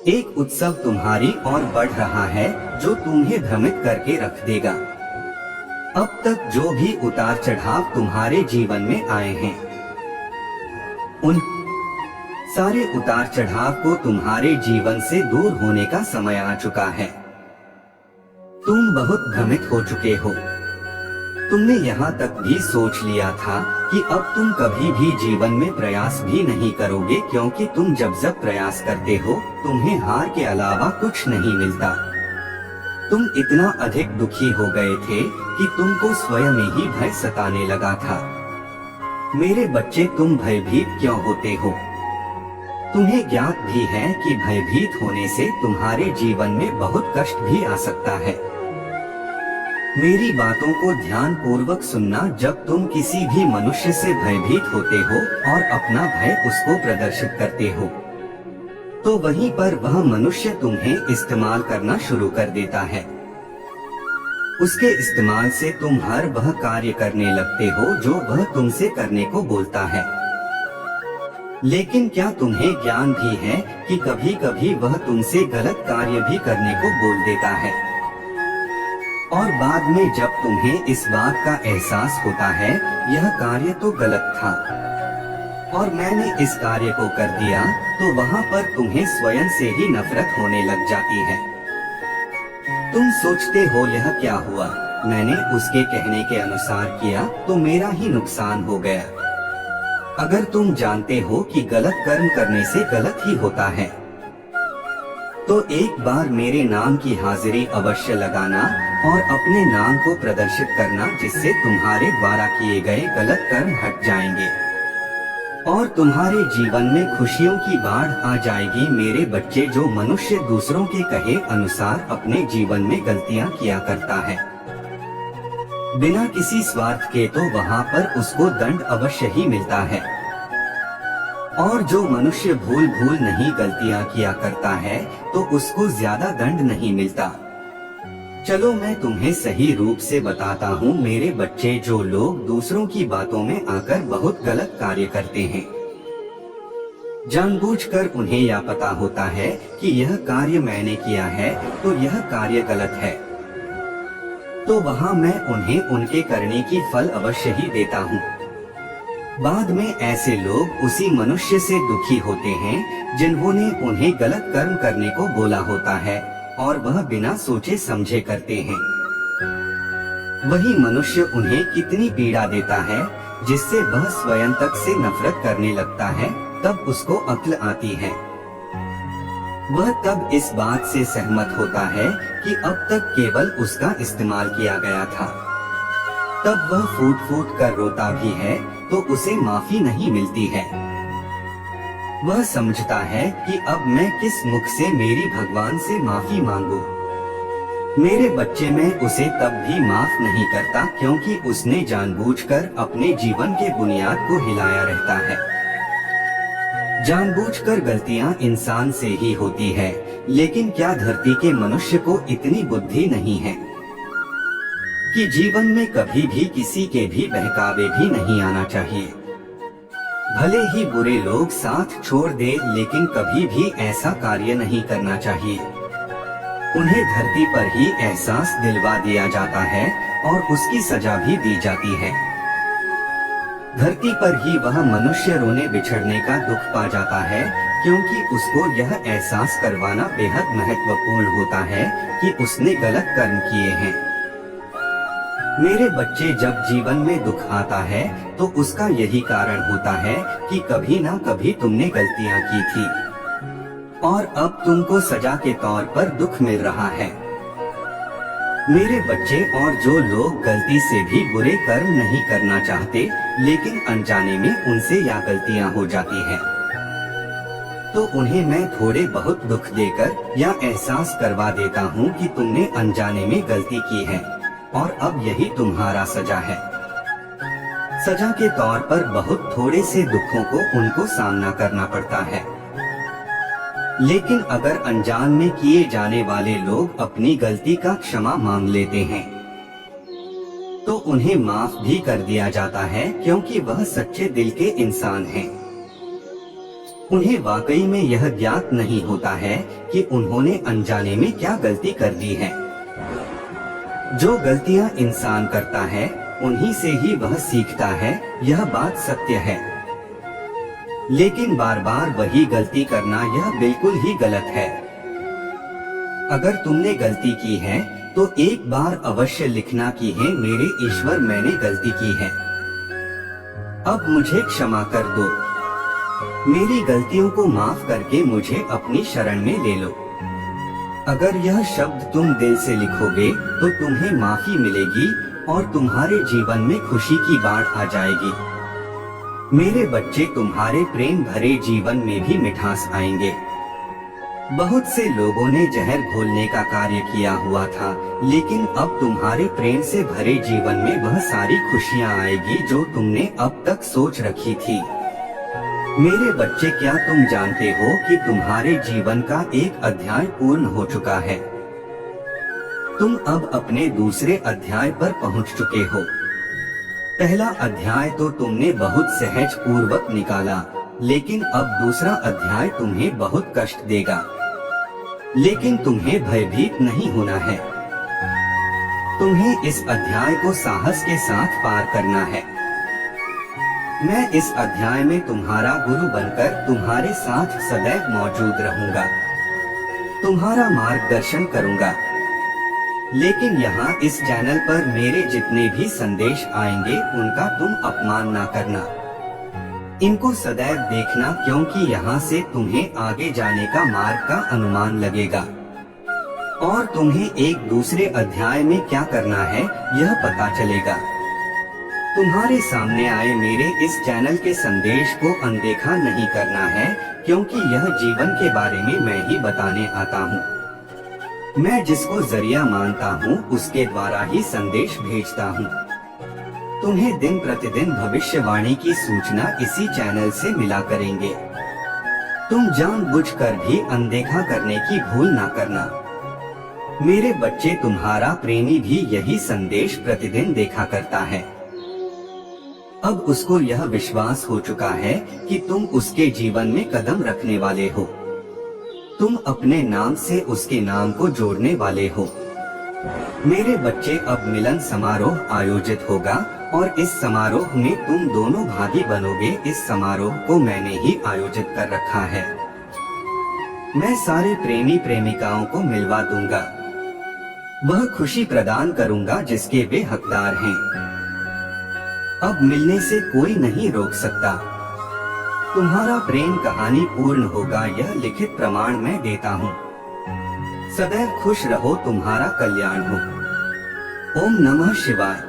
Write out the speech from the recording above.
एक उत्सव तुम्हारी ओर बढ़ रहा है जो तुम्हें भ्रमित करके रख देगा। अब तक जो भी उतार चढ़ाव तुम्हारे जीवन में आए हैं, उन सारे उतार चढ़ाव को तुम्हारे जीवन से दूर होने का समय आ चुका है। तुम बहुत भ्रमित हो चुके हो। तुमने यहाँ तक भी सोच लिया था कि अब तुम कभी भी जीवन में प्रयास भी नहीं करोगे, क्योंकि तुम जब प्रयास करते हो तुम्हें हार के अलावा कुछ नहीं मिलता। तुम इतना अधिक दुखी हो गए थे कि तुमको स्वयं ही भय सताने लगा था। मेरे बच्चे, तुम भयभीत क्यों होते हो? तुम्हें ज्ञात भी है कि भयभीत होने से तुम्हारे जीवन में बहुत कष्ट भी आ सकता है। मेरी बातों को ध्यान पूर्वक सुनना। जब तुम किसी भी मनुष्य से भयभीत होते हो और अपना भय उसको प्रदर्शित करते हो, तो वहीं पर वह मनुष्य तुम्हें इस्तेमाल करना शुरू कर देता है। उसके इस्तेमाल से तुम हर वह कार्य करने लगते हो जो वह तुमसे करने को बोलता है। लेकिन क्या तुम्हें ज्ञान भी है कि कभी कभी वह तुमसे गलत कार्य भी करने को बोल देता है, और बाद में जब तुम्हें इस बात का एहसास होता है यह कार्य तो गलत था और मैंने इस कार्य को कर दिया, तो वहाँ पर तुम्हें स्वयं से ही नफरत होने लग जाती है। तुम सोचते हो यह क्या हुआ, मैंने उसके कहने के अनुसार किया तो मेरा ही नुकसान हो गया। अगर तुम जानते हो कि गलत कर्म करने से गलत ही होता है, तो एक बार मेरे नाम की हाजिरी अवश्य लगाना और अपने नाम को प्रदर्शित करना, जिससे तुम्हारे द्वारा किए गए गलत कर्म हट जाएंगे और तुम्हारे जीवन में खुशियों की बाढ़ आ जाएगी। मेरे बच्चे, जो मनुष्य दूसरों के कहे अनुसार अपने जीवन में गलतियां किया करता है बिना किसी स्वार्थ के, तो वहाँ पर उसको दंड अवश्य ही मिलता है। और जो मनुष्य भूल नहीं गलतियां किया करता है तो उसको ज्यादा दंड नहीं मिलता। चलो मैं तुम्हें सही रूप से बताता हूँ मेरे बच्चे। जो लोग दूसरों की बातों में आकर बहुत गलत कार्य करते हैं, जानबूझकर उन्हें यह पता होता है कि यह कार्य मैंने किया है तो यह कार्य गलत है, तो वहाँ मैं उन्हें उनके करने की फल अवश्य ही देता हूँ। बाद में ऐसे लोग उसी मनुष्य से दुखी होते हैं जिन्होंने उन्हें गलत कर्म करने को बोला होता है और वह बिना सोचे समझे करते हैं। वही मनुष्य उन्हें कितनी पीड़ा देता है जिससे वह स्वयं तक से नफरत करने लगता है। तब उसको अक्ल आती है। वह तब इस बात से सहमत होता है कि अब तक केवल उसका इस्तेमाल किया गया था। तब वह फूट फूट कर रोता भी है तो उसे माफी नहीं मिलती है। वह समझता है कि अब मैं किस मुख से मेरी भगवान से माफी मांगू। मेरे बच्चे, मैं उसे तब भी माफ नहीं करता क्योंकि उसने जानबूझकर अपने जीवन के बुनियाद को हिलाया रहता है। जानबूझकर गलतियां इंसान से ही होती है, लेकिन क्या धरती के मनुष्य को इतनी बुद्धि नहीं है कि जीवन में कभी भी किसी के भी बहकावे भी नहीं आना चाहिए। भले ही बुरे लोग साथ छोड़ दे, लेकिन कभी भी ऐसा कार्य नहीं करना चाहिए। उन्हें धरती पर ही एहसास दिलवा दिया जाता है और उसकी सजा भी दी जाती है। धरती पर ही वह मनुष्य रोने बिछड़ने का दुख पा जाता है, क्योंकि उसको यह एहसास करवाना बेहद महत्वपूर्ण होता है कि उसने गलत कर्म किए हैं। मेरे बच्चे, जब जीवन में दुख आता है तो उसका यही कारण होता है कि कभी ना कभी तुमने गलतियां की थी और अब तुमको सजा के तौर पर दुख मिल रहा है। मेरे बच्चे, और जो लोग गलती से भी बुरे कर्म नहीं करना चाहते लेकिन अनजाने में उनसे या गलतियां हो जाती हैं, तो उन्हें मैं थोड़े बहुत दुख देकर या एहसास करवा देता हूँ कि तुमने अनजाने में गलती की है और अब यही तुम्हारा सजा है। सजा के तौर पर बहुत थोड़े से दुखों को उनको सामना करना पड़ता है, लेकिन अगर अनजान में किए जाने वाले लोग अपनी गलती का क्षमा मांग लेते हैं तो उन्हें माफ भी कर दिया जाता है, क्योंकि वह सच्चे दिल के इंसान हैं। उन्हें वाकई में यह ज्ञात नहीं होता है कि उन्होंने अनजाने में क्या गलती कर दी है। जो गलतियां इंसान करता है उन्हीं से ही वह सीखता है, यह बात सत्य है। लेकिन बार बार वही गलती करना यह बिल्कुल ही गलत है। अगर तुमने गलती की है तो एक बार अवश्य लिखना कि हे मेरे ईश्वर, मैंने गलती की है, अब मुझे क्षमा कर दो। मेरी गलतियों को माफ करके मुझे अपनी शरण में ले लो। अगर यह शब्द तुम दिल से लिखोगे तो तुम्हें माफी मिलेगी और तुम्हारे जीवन में खुशी की बाढ़ आ जाएगी। मेरे बच्चे, तुम्हारे प्रेम भरे जीवन में भी मिठास आएंगे। बहुत से लोगों ने जहर घोलने का कार्य किया हुआ था, लेकिन अब तुम्हारे प्रेम से भरे जीवन में वह सारी खुशियां आएगी जो तुमने अब तक सोच रखी थी। मेरे बच्चे, क्या तुम जानते हो कि तुम्हारे जीवन का एक अध्याय पूर्ण हो चुका है? तुम अब अपने दूसरे अध्याय पर पहुंच चुके हो। पहला अध्याय तो तुमने बहुत सहज पूर्वक निकाला, लेकिन अब दूसरा अध्याय तुम्हें बहुत कष्ट देगा। लेकिन तुम्हें भयभीत नहीं होना है। तुम्हें इस अध्याय को साहस के साथ पार करना है। मैं इस अध्याय में तुम्हारा गुरु बनकर तुम्हारे साथ सदैव मौजूद रहूंगा, तुम्हारा मार्गदर्शन करूंगा। लेकिन यहाँ इस चैनल पर मेरे जितने भी संदेश आएंगे उनका तुम अपमान ना करना। इनको सदैव देखना, क्योंकि यहाँ से तुम्हें आगे जाने का मार्ग का अनुमान लगेगा और तुम्हें एक दूसरे अध्याय में क्या करना है यह पता चलेगा। तुम्हारे सामने आए मेरे इस चैनल के संदेश को अनदेखा नहीं करना है, क्योंकि यह जीवन के बारे में मैं ही बताने आता हूँ। मैं जिसको जरिया मानता हूँ उसके द्वारा ही संदेश भेजता हूँ। तुम्हें दिन प्रतिदिन भविष्यवाणी की सूचना इसी चैनल से मिला करेंगे। तुम जानबूझकर भी अनदेखा करने की भूल ना करना। मेरे बच्चे, तुम्हारा प्रेमी भी यही संदेश प्रतिदिन देखा करता है। अब उसको यह विश्वास हो चुका है कि तुम उसके जीवन में कदम रखने वाले हो। तुम अपने नाम से उसके नाम को जोड़ने वाले हो। मेरे बच्चे, अब मिलन समारोह आयोजित होगा और इस समारोह में तुम दोनों भागी बनोगे। इस समारोह को मैंने ही आयोजित कर रखा है। मैं सारे प्रेमी प्रेमिकाओं को मिलवा दूंगा। वह खुशी प्रदान करूंगा जिसके वे हकदार हैं। अब मिलने से कोई नहीं रोक सकता। तुम्हारा प्रेम कहानी पूर्ण होगा, यह लिखित प्रमाण मैं देता हूँ। सदैव खुश रहो, तुम्हारा कल्याण हो। ओम नमः शिवाय।